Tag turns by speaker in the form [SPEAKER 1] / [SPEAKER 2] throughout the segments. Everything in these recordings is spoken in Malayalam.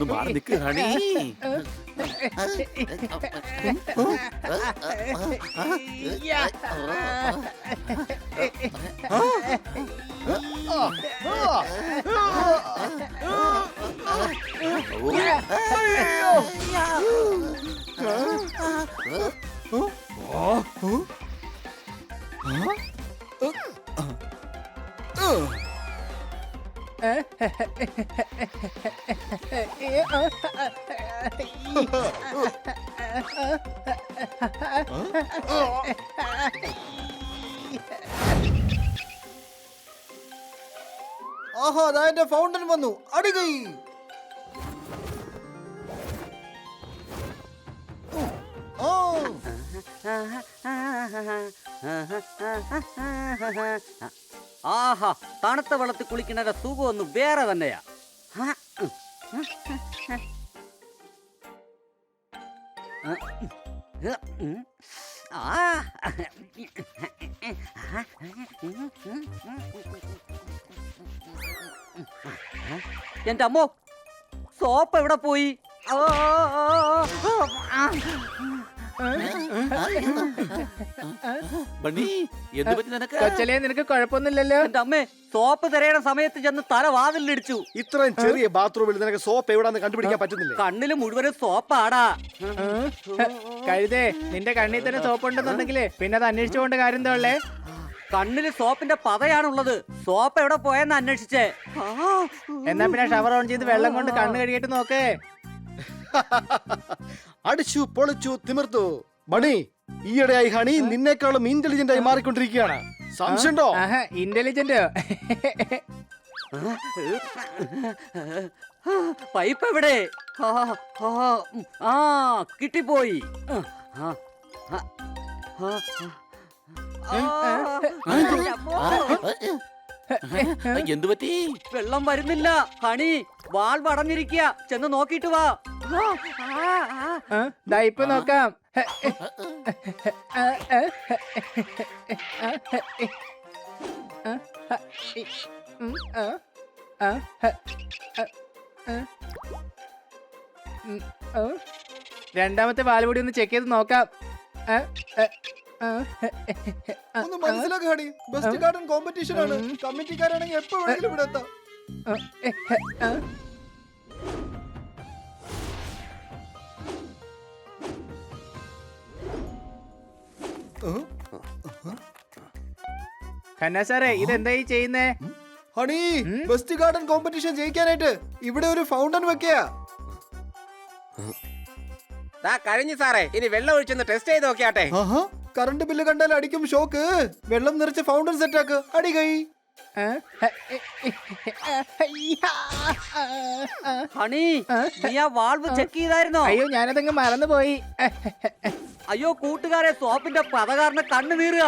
[SPEAKER 1] മാറി നിക്ക് ഹണി.
[SPEAKER 2] ആഹാ, അതാ എന്റെ ഫൗണ്ടൻ വന്നു. അടികൈ.
[SPEAKER 3] ആഹാ, തണുത്ത വെള്ളത്തിൽ കുളിക്കുന്നതിന്റെ സുഖമൊന്നും വേറെ തന്നെയാ. എന്റെ അമ്മോ, സോപ്പ് എവിടെ പോയി?
[SPEAKER 1] ബണ്ണി, എന്ത് പറ്റി നിനക്ക്?
[SPEAKER 4] കൊച്ചലേ, നിനക്ക് കുഴപ്പമൊന്നുമില്ലല്ലോ?
[SPEAKER 3] എന്റെ അമ്മേ, സോപ്പ് തിരയുടെ സമയത്ത് ചെന്ന് തല വാതിലിടിച്ചു.
[SPEAKER 2] ഇത്രയും ചെറിയ ബാത്റൂമിൽ നിനക്ക് സോപ്പ് എവിടാന്ന് കണ്ടുപിടിക്കാൻ പറ്റുന്നില്ല.
[SPEAKER 3] കണ്ണില് മുഴുവനും സോപ്പാടാ.
[SPEAKER 4] കഴുതേ, നിന്റെ കണ്ണിൽ തന്നെ സോപ്പ് ഉണ്ടെന്നുണ്ടെങ്കിലേ പിന്നെ അത് അന്വേഷിച്ചുകൊണ്ട് കാര്യം എന്താ ഉള്ളേ?
[SPEAKER 3] കണ്ണില് സോപ്പിന്റെ പതയാണുള്ളത്. സോപ്പ് എവിടെ പോയെന്ന് അന്വേഷിച്ചേ.
[SPEAKER 4] എന്നാ പിന്നെ ഷവർ ഓൺ ചെയ്ത് വെള്ളം കൊണ്ട് കണ്ണ് കഴുകിയിട്ട് നോക്കേ.
[SPEAKER 2] അടിച്ചു പൊളിച്ചു തിമിർത്തു. മണി, ഈയിടെയായി ഹണി നിന്നേക്കാളും ഇന്റലിജന്റ് ആയി മാറിക്കൊണ്ടിരിക്കുകയാണ്. സംശയമുണ്ടോ?
[SPEAKER 4] ഇന്റലിജന്റ്?
[SPEAKER 3] പൈപ്പ് എവിടെ? ആ, കിട്ടിപ്പോയി.
[SPEAKER 1] എന്ത് പറ്റി?
[SPEAKER 3] വെള്ളം വരുന്നില്ല. ഹണി, വാൾ വടഞ്ഞിരിക്കുക. ചെന്ന് നോക്കിട്ട് വാ.
[SPEAKER 4] ദാ ഇപ്പൊ നോക്കാം. രണ്ടാമത്തെ വാൽ കൂടി ഒന്ന് ചെക്ക് ചെയ്ത് നോക്കാം.
[SPEAKER 2] ഒന്ന് മനസ്സിലാക്കുക ഹണി, ബെസ്റ്റ് ഗാർഡൻ കോമ്പറ്റീഷൻ ആണ്. കമ്മിറ്റിക്കാരാണെങ്കിൽ എപ്പോ വേണമെങ്കിലും ഇവിടെ എത്താം.
[SPEAKER 4] ഖന്ന സാറേ, ഇതെന്തായി ചെയ്യുന്നേ?
[SPEAKER 2] ഹണി, ബെസ്റ്റ് ഗാർഡൻ കോമ്പറ്റീഷൻ ജയിക്കാനായിട്ട് ഇവിടെ ഒരു ഫൗണ്ടൻ വെക്കുക.
[SPEAKER 5] കഴിഞ്ഞു സാറേ, ഇനി വെള്ളം ഒഴിച്ചൊന്ന് ടെസ്റ്റ് ചെയ്ത് നോക്കിയാട്ടെ.
[SPEAKER 2] കറണ്ട് ബില്ല് കണ്ടാൽ അടിക്കും ഷോക്ക്. വെള്ളം നിറച്ച് ഫൗണ്ടൻ സെറ്റാക്ക്. അടി കൈ.
[SPEAKER 3] ഹണി, നീ ആ വാൾവ് ചെക്ക് ചെയ്തായിരുന്നോ?
[SPEAKER 4] അയ്യോ, ഞാനതങ്ങ് മറന്നുപോയി.
[SPEAKER 3] അയ്യോ കൂട്ടുകാരെ, സോപ്പിന്റെ പത കാരണം കണ്ണ് നീറുക.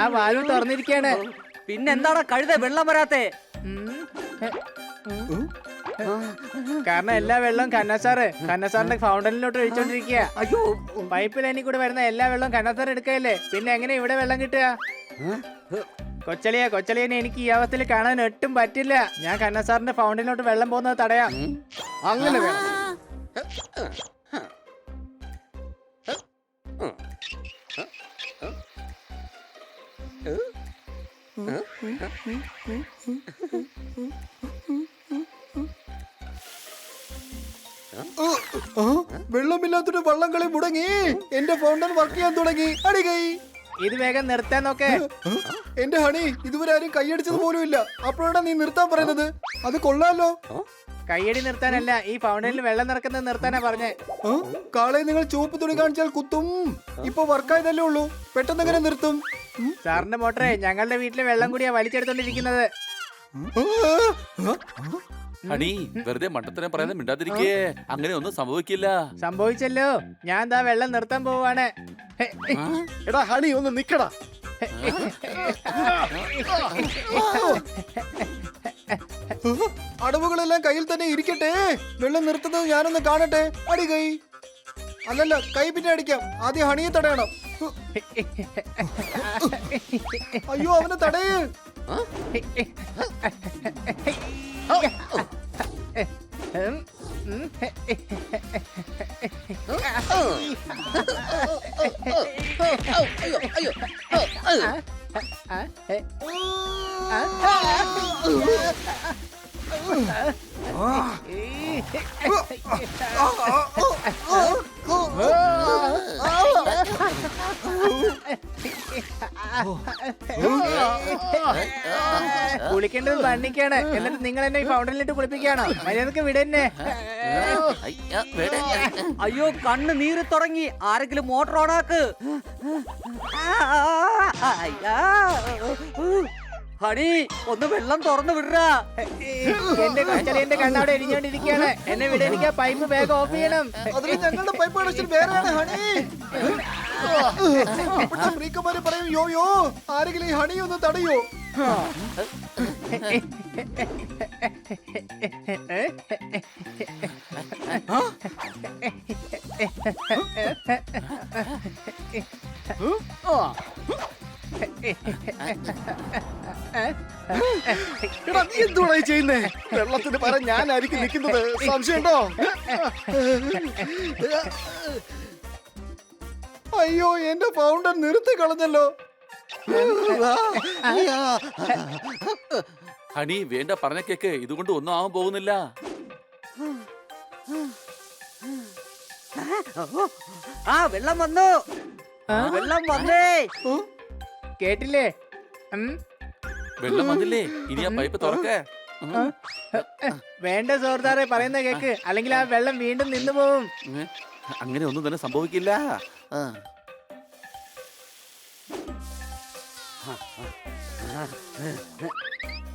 [SPEAKER 4] ആ വാൽവ് തുറന്നിരിക്കാണ്.
[SPEAKER 3] പിന്നെന്താടാ കഴുത വെള്ളം വരാത്തെ?
[SPEAKER 4] കാരണം എല്ലാ വെള്ളവും കന്നസാറിന്റെ ഫൗണ്ടനിലോട്ട് ഒഴിച്ചോണ്ടിരിക്കുക.
[SPEAKER 3] അയ്യോ,
[SPEAKER 4] പൈപ്പ് ലൈനിൽ കൂടെ വരുന്ന എല്ലാ വെള്ളവും കന്നസാർ എടുക്കല്ലേ. പിന്നെ എങ്ങനെ ഇവിടെ വെള്ളം കിട്ടുക? കൊച്ചലിയെ എനിക്ക് ഈ അവസ്ഥയിൽ കാണാൻ ഒട്ടും പറ്റില്ല. ഞാൻ കന്നസാറിന്റെ ഫൗണ്ടനിലോട്ട് വെള്ളം പോകുന്നത് തടയാം.
[SPEAKER 2] അങ്ങനെ വേണം. വെള്ളമില്ലാത്തൊരു വള്ളംകളി മുടങ്ങി. എന്റെ ഫൗണ്ടൻ വർക്ക് ചെയ്യാൻ തുടങ്ങി. അടി കൈ.
[SPEAKER 4] ഇത് വേഗം നിർത്താൻ നോക്കേ.
[SPEAKER 2] എന്റെ ഹണി, ഇതുവരെ ആരും കൈയടിച്ചത് പോലും ഇല്ല. അപ്പോഴാണ് നീ നിർത്താൻ പറയുന്നത്. അത് കൊള്ളാലോ.
[SPEAKER 4] കൈയടി നിർത്താനല്ല, ഈ ഫൗണ്ടനിൽ വെള്ളം നിറക്കുന്നത് നിർത്താനാ പറഞ്ഞേ.
[SPEAKER 2] കാളെ, നിങ്ങൾ ചുവപ്പ് തുണി കാണിച്ചാൽ കുത്തും. ഇപ്പൊ വർക്കായതല്ലേ ഉള്ളൂ, പെട്ടെന്ന് എങ്ങനെ നിർത്തും?
[SPEAKER 4] സാറിന്റെ മോട്ടറെ ഞങ്ങളുടെ വീട്ടിലെ വെള്ളം കൂടിയാ വലിച്ചെടുത്തോണ്ടിരിക്കുന്നത്.
[SPEAKER 1] ഹണി, വെറുതെ മണ്ടത്തരം പറയുന്നത് മിണ്ടാതിരിക്കേ. അങ്ങനെ ഒന്നും സംഭവിക്കില്ല.
[SPEAKER 4] സംഭവിച്ചല്ലോ. ഞാൻ ദാ വെള്ളം നിർത്താൻ പോവാണ്.
[SPEAKER 2] എടാ ഹണി, ഒന്ന് നിക്കടാ. അടവുകളെല്ലാം കയ്യിൽ തന്നെ ഇരിക്കട്ടെ. വെള്ളം നിർത്തുന്നത് ഞാനൊന്ന് കാണട്ടെ. അടി കൈ. അല്ലല്ല, കൈ പിന്നെ അടിക്കാം. ആദ്യം ഹണിയെ തടയണം. അയ്യോ, അവനെ തടയ്.
[SPEAKER 4] കുളിക്കേണ്ടത് ബണ്ണിക്കാണ്. എന്നിട്ട് നിങ്ങൾ എന്നെ ഈ ഫൗണ്ടനിലിട്ട് കുളിപ്പിക്കുകയാണോ? മര്യാദക്ക് വിടന്നെ.
[SPEAKER 3] അയ്യോ, കണ്ണ് നീറി തുടങ്ങി. ആരെങ്കിലും മോട്ടർ ഓണാക്ക്. ഹണി, ഒന്ന് വെള്ളം തുറന്നു വിടറാ.
[SPEAKER 4] എന്റെ കൊച്ചളിയന്റെ കണ്ണവിടെ എരിഞ്ഞോണ്ടിരിക്കുകയാണ്. എന്നെ വിട. എനിക്ക് ആ പൈപ്പ് വേഗം ഓഫ് ചെയ്യണം.
[SPEAKER 2] അതിന് ഞങ്ങളുടെ പൈപ്പ് കണക്ഷൻ വേറെയാണ് ഹണി. ഫ്രീക്കന്മാര് പറയും യോ യോ, ആരെങ്കിലും ഈ ഹണി ഒന്ന് തടയോ?
[SPEAKER 6] എന്തുവാ ചെയ്യുന്നേ? വെള്ളത്തിന് പകരം ഞാനായിരിക്കും നിൽക്കുന്നത്. സംശയമുണ്ടോ?
[SPEAKER 2] അയ്യോ, എന്റെ ഫൗണ്ടൻ നിർത്തി കളഞ്ഞല്ലോ.
[SPEAKER 1] ഹണി വേണ്ട പറഞ്ഞ കേക്ക്, ഇതുകൊണ്ട് ഒന്നും ആവാൻ പോകുന്നില്ല.
[SPEAKER 3] ആ, വെള്ളം വന്നു. വെള്ളം വന്നേ.
[SPEAKER 4] കേട്ടില്ലേ?
[SPEAKER 1] വെള്ളം വന്നില്ലേ? ഇനി ആ പൈപ്പ് തുറക്കേ.
[SPEAKER 4] വേണ്ട സോർദാറെ, പറയുന്ന കേക്ക്. അല്ലെങ്കിൽ ആ വെള്ളം വീണ്ടും നിന്നു പോവും.
[SPEAKER 1] അങ്ങനെ ഒന്നും തന്നെ സംഭവിക്കില്ല.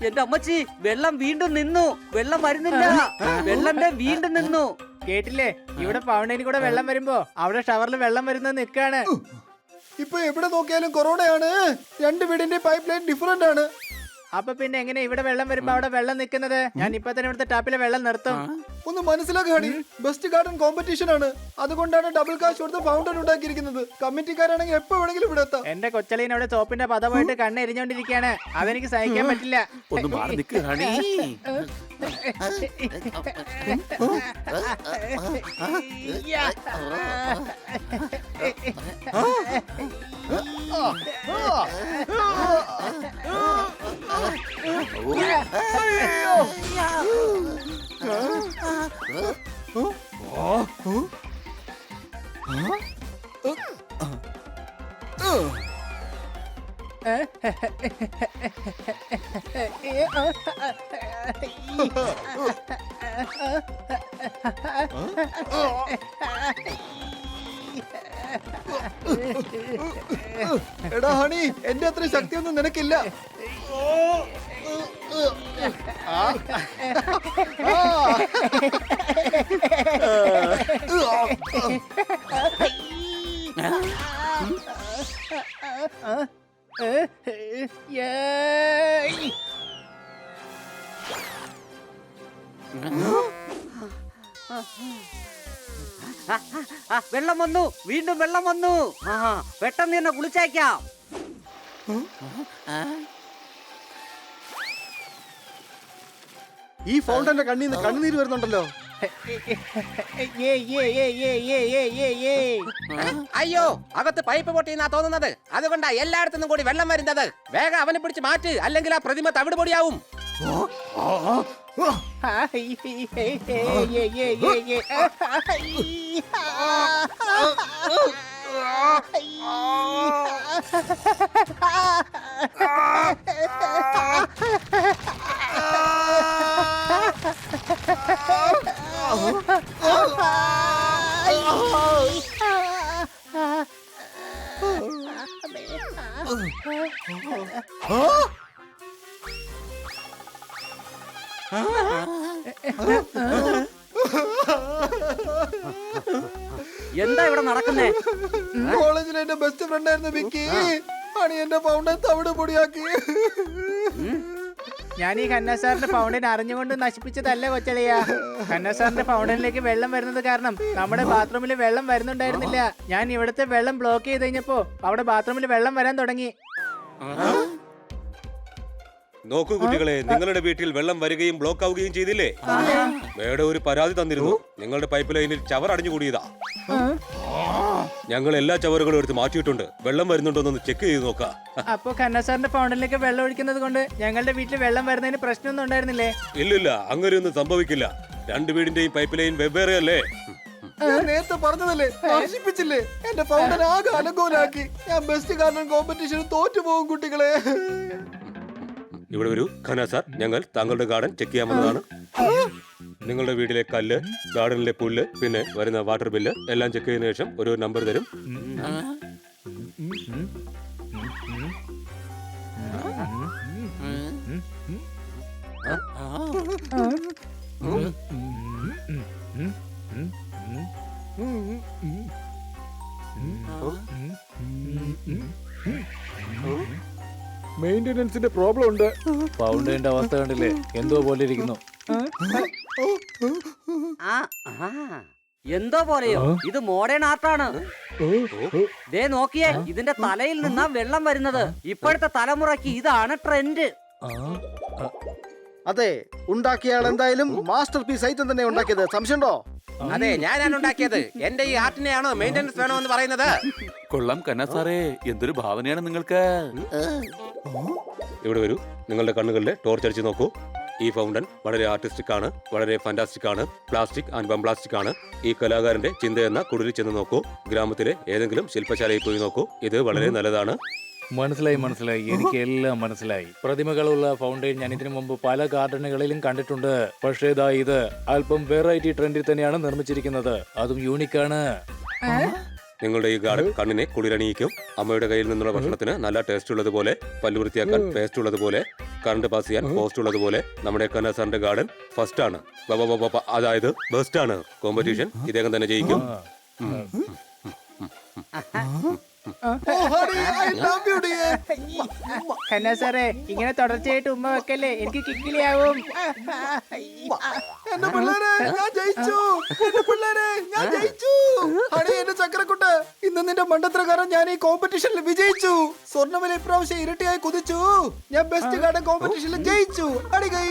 [SPEAKER 3] എന്റെ അമ്മച്ചി, വെള്ളം വീണ്ടും നിന്നു. വെള്ളം വരുന്നില്ല. വെള്ളം വീണ്ടും നിന്നു.
[SPEAKER 4] കേട്ടില്ലേ? ഇവിടെ ഫൗണ്ടനിൽ കൂടെ വെള്ളം വരുമ്പോ അവിടെ ഷവറിൽ വെള്ളം വരുന്നത് നിൽക്കാണ്.
[SPEAKER 2] ഇപ്പൊ എവിടെ നോക്കിയാലും കൊറോണയാണ്. രണ്ട് വീടിന്റെ പൈപ്പ് ലൈൻ ഡിഫറെന്റ് ആണ്.
[SPEAKER 4] അപ്പൊ പിന്നെ എങ്ങനെ ഇവിടെ വെള്ളം വരുമ്പോ അവിടെ വെള്ളം നിൽക്കുന്നത്? ഞാൻ ഇപ്പൊ തന്നെ ഇവിടുത്തെ ടാപ്പിലെ വെള്ളം നിർത്തും.
[SPEAKER 2] ഒന്ന് മനസ്സിലാക്കുക ഹണി, ബെസ്റ്റ് ഗാർഡൻ കോമ്പറ്റീഷൻ ആണ്. അതുകൊണ്ടാണ് ഡബിൾ കാശ് കൊടുത്ത് ഫൗണ്ടൻ ഉണ്ടാക്കിയിരിക്കുന്നത്. കമ്മിറ്റിക്കാരാണെങ്കിൽ എപ്പോ വേണമെങ്കിലും ഇവിടെ എത്താം.
[SPEAKER 4] എന്റെ കൊച്ചളീൻ അവിടെ സോപ്പിന്റെ പത പോയിട്ട് കണ്ണ് എരിഞ്ഞോണ്ടിരിക്കുകയാണ്. അതെനിക്ക് സഹിക്കാൻ പറ്റില്ല.
[SPEAKER 1] ഒന്ന് മാറി നിൽക്ക് ഹണി.
[SPEAKER 2] എടാ ഹണി, എന്റെ അത്ര ശക്തിയൊന്നും നിനക്കില്ല.
[SPEAKER 3] വെള്ളം വന്നു. വീണ്ടും വെള്ളം വന്നു. പെട്ടെന്ന് തന്നെ കുളിച്ചേക്കാം.
[SPEAKER 6] ഈ ഫൗണ്ടന്റെ കണ്ണിൽ നിന്ന് കണ്ണുനീര് വരുന്നുണ്ടല്ലോ.
[SPEAKER 5] അയ്യോ, അകത്ത് പൈപ്പ് പൊട്ടിയെന്നാ തോന്നുന്നത്. അതുകൊണ്ടാ എല്ലായിടത്തുനിന്നും കൂടി വെള്ളം വരുന്നത്. വേഗം അവനെ പിടിച്ച് മാറ്റ്, അല്ലെങ്കിൽ ആ പ്രതിമ തവിട് പൊടിയാവും.
[SPEAKER 3] എന്താ ഇവിടെ നടക്കുന്നേ?
[SPEAKER 2] കോളേജിലെ എന്റെ ബെസ്റ്റ് ഫ്രണ്ട് ആയിരുന്നു വിക്കി. ഹണി എന്റെ ഫൗണ്ടൻ തവിട് പൊടിയാക്കി.
[SPEAKER 4] ഞാൻ ഈ ഖന്ന സാറിന്റെ ഫൗണ്ടൻ അറിഞ്ഞുകൊണ്ട് നശിപ്പിച്ചതല്ല കൊച്ചളിയ. ഖന്ന സാറിന്റെ ഫൗണ്ടനിലേക്ക് വെള്ളം വരുന്നത് കാരണം നമ്മുടെ ബാത്റൂമിൽ വെള്ളം വരുന്നുണ്ടായിരുന്നില്ല. ഞാൻ ഇവിടുത്തെ വെള്ളം ബ്ലോക്ക് ചെയ്ത് കഴിഞ്ഞപ്പോ അവിടെ ബാത്റൂമിൽ വെള്ളം വരാൻ തുടങ്ങി.
[SPEAKER 7] നോക്കൂ കുട്ടികളെ, നിങ്ങളുടെ വീട്ടിൽ വെള്ളം വരികയും ബ്ലോക്ക് ആവുകയും ചെയ്തില്ലേ? മേഡം ഒരു പരാതി തന്നിരുന്നു. നിങ്ങളുടെ പൈപ്പ് ലൈനിൽ ചവർ അടിഞ്ഞുകൂടിയതാ. ഞങ്ങൾ എല്ലാ ചവറുകളും എടുത്ത് മാറ്റിയിട്ടുണ്ട്. വെള്ളം വരുന്നുണ്ടോന്ന് ചെക്ക് ചെയ്ത് നോക്കാം.
[SPEAKER 4] അപ്പൊ ഖന്ന സാറിന്റെ ഫൗണ്ടനിലേക്ക് വെള്ളം ഒഴിക്കുന്നത് കൊണ്ട് ഞങ്ങളുടെ വീട്ടിൽ വെള്ളം വരുന്നതിന് പ്രശ്നമൊന്നും ഉണ്ടായിരുന്നില്ലേ?
[SPEAKER 7] ഇല്ലില്ല, അങ്ങനെയൊന്നും സംഭവിക്കില്ല. രണ്ട് വീടിന്റെയും പൈപ്പ് ലൈൻ വെവ്വേറെ അല്ലേ?
[SPEAKER 2] ഞാൻ നേരത്തെ പറഞ്ഞതല്ലേ, നശിപ്പിച്ചില്ലേ? എന്റെ ഫൗണ്ടൻ ആകെ അലങ്കോലാക്കി. ഞാൻ ബെസ്റ്റ് ഗാർഡൻ കോമ്പറ്റീഷന് തോറ്റുപോകും കുട്ടികളെ.
[SPEAKER 7] ഇവിടെ വരൂ ഖന സാർ, ഞങ്ങൾ താങ്കളുടെ ഗാർഡൻ ചെക്ക് ചെയ്യാൻ വന്നതാണ്. നിങ്ങളുടെ വീട്ടിലെ കല്ല്, ഗാർഡനിലെ പുല്ല്, പിന്നെ വരുന്ന വാട്ടർ ബില്ല് എല്ലാം ചെക്ക് ചെയ്തതിനു ശേഷം ഒരു നമ്പർ തരും.
[SPEAKER 6] മെയിന്റനൻസിന്റെ പ്രോബ്ലം ഉണ്ട്.
[SPEAKER 8] ഫൗണ്ടൈന്റെ അവസ്ഥ കണ്ടില്ലേ, എന്തോ പോലെ ഇരിക്കുന്നു.
[SPEAKER 3] എന്തോ പോലെയോ? ഇത് മോഡേൺ ആർട്ടാണ്. ദേ നോക്കിയേ, ഇതിന്റെ തലയിൽ നിന്നാ വെള്ളം വരുന്നത്. ഇപ്പോഴത്തെ തലമുറയ്ക്ക് ഇതാണ് ട്രെൻഡ്.
[SPEAKER 6] അതെ, ഉണ്ടാക്കിയ ആൾ എന്തായാലും മാസ്റ്റർ പീസ് ഐറ്റം തന്നെ ഉണ്ടാക്കിയത്. സംശയമുണ്ടോ?
[SPEAKER 5] അതെ, ഞാനാണ് ഉണ്ടാക്കിയത്. എന്റെ ഈ ആർട്ടിനെയാണോ മെയിൻ്റെനൻസ് വേണമെന്ന് പറയുന്നത്?
[SPEAKER 1] കൊള്ളാം കന്ന സാറേ, എന്തൊരു ഭാവനയാണ് നിങ്ങൾക്ക്.
[SPEAKER 7] ഇവിടെ വരൂ, നിങ്ങളുടെ കണ്ണുകളിലെ ടോർച്ച് അടിച്ച് നോക്കൂ. ഈ ഫൗണ്ടൻ വളരെ ആർട്ടിസ്റ്റിക് ആണ്, വളരെ ഫാന്റാസ്റ്റിക് ആണ്, പ്ലാസ്റ്റിക് ആൻഡ് ബംപ്ലാസ്റ്റിക് ആണ്. ഈ കലാകാരന്റെ ചിന്ത എന്ന കുടിലിൽ ചെന്ന് നോക്കൂ. ഗ്രാമത്തിലെ ഏതെങ്കിലും ശില്പശാലയിൽ പോയി നോക്കൂ. ഇത് വളരെ നല്ലതാണ്.
[SPEAKER 8] മനസ്സിലായി, എനിക്ക് എല്ലാം മനസ്സിലായി. പ്രതിമകളുള്ള ഫൗണ്ടൈൻ ഞാൻ ഇതിനു മുമ്പ് പല ഗാർഡനുകളിലും കണ്ടിട്ടുണ്ട്. പക്ഷേ ഇതാ ഇത് അല്പം വെറൈറ്റി ട്രെൻഡിൽ തന്നെയാണ് നിർമ്മിച്ചിരിക്കുന്നത്. അതും യൂണിക്കാണ്.
[SPEAKER 7] നിങ്ങളുടെ ഈ ഗാർഡൻ കണ്ണിനെ കുളിരണിയിക്കും. അമ്മയുടെ കയ്യിൽ നിന്നുള്ള ഭക്ഷണത്തിന് നല്ല ടേസ്റ്റ് ഉള്ളതുപോലെ, പല്ല് വൃത്തിയാക്കാൻ പേസ്റ്റ് ഉള്ളതുപോലെ, കറണ്ട് പാസ് ചെയ്യാൻ പോസ്റ്റ് ഉള്ളതുപോലെ നമ്മുടെ കന്ന സാറിന്റെ ഗാർഡൻ ഫസ്റ്റ് ആണ്. അതായത് ബെസ്റ്റ് ആണ്. കോമ്പറ്റീഷൻ ഇദ്ദേഹം തന്നെ ജയിക്കും.
[SPEAKER 4] ഖന്ന സാറേ, ഇങ്ങനെ തുടർച്ചയായിട്ട് ഉമ്മ വെക്കല്ലേ, എനിക്ക് കിക്കിലിയാവും.
[SPEAKER 2] എന്റെ പിള്ളേരെ, ഞാൻ ജയിച്ചു. എന്റെ പിള്ളേരെ, ഞാൻ ജയിച്ചു. ഹണി, എന്റെ ചക്രക്കുട്ട്, ഇന്ന് നിന്റെ മണ്ടത്തരക്കാരൻ ഞാൻ ഈ കോമ്പറ്റീഷനിൽ വിജയിച്ചു. സ്വർണ്ണവില ഇപ്രാവശ്യം ഇരട്ടിയായി കുതിച്ചു. ഞാൻ ബെസ്റ്റ് ഗാർഡൻ കോമ്പറ്റീഷനിൽ ജയിച്ചു. അടി കൈ.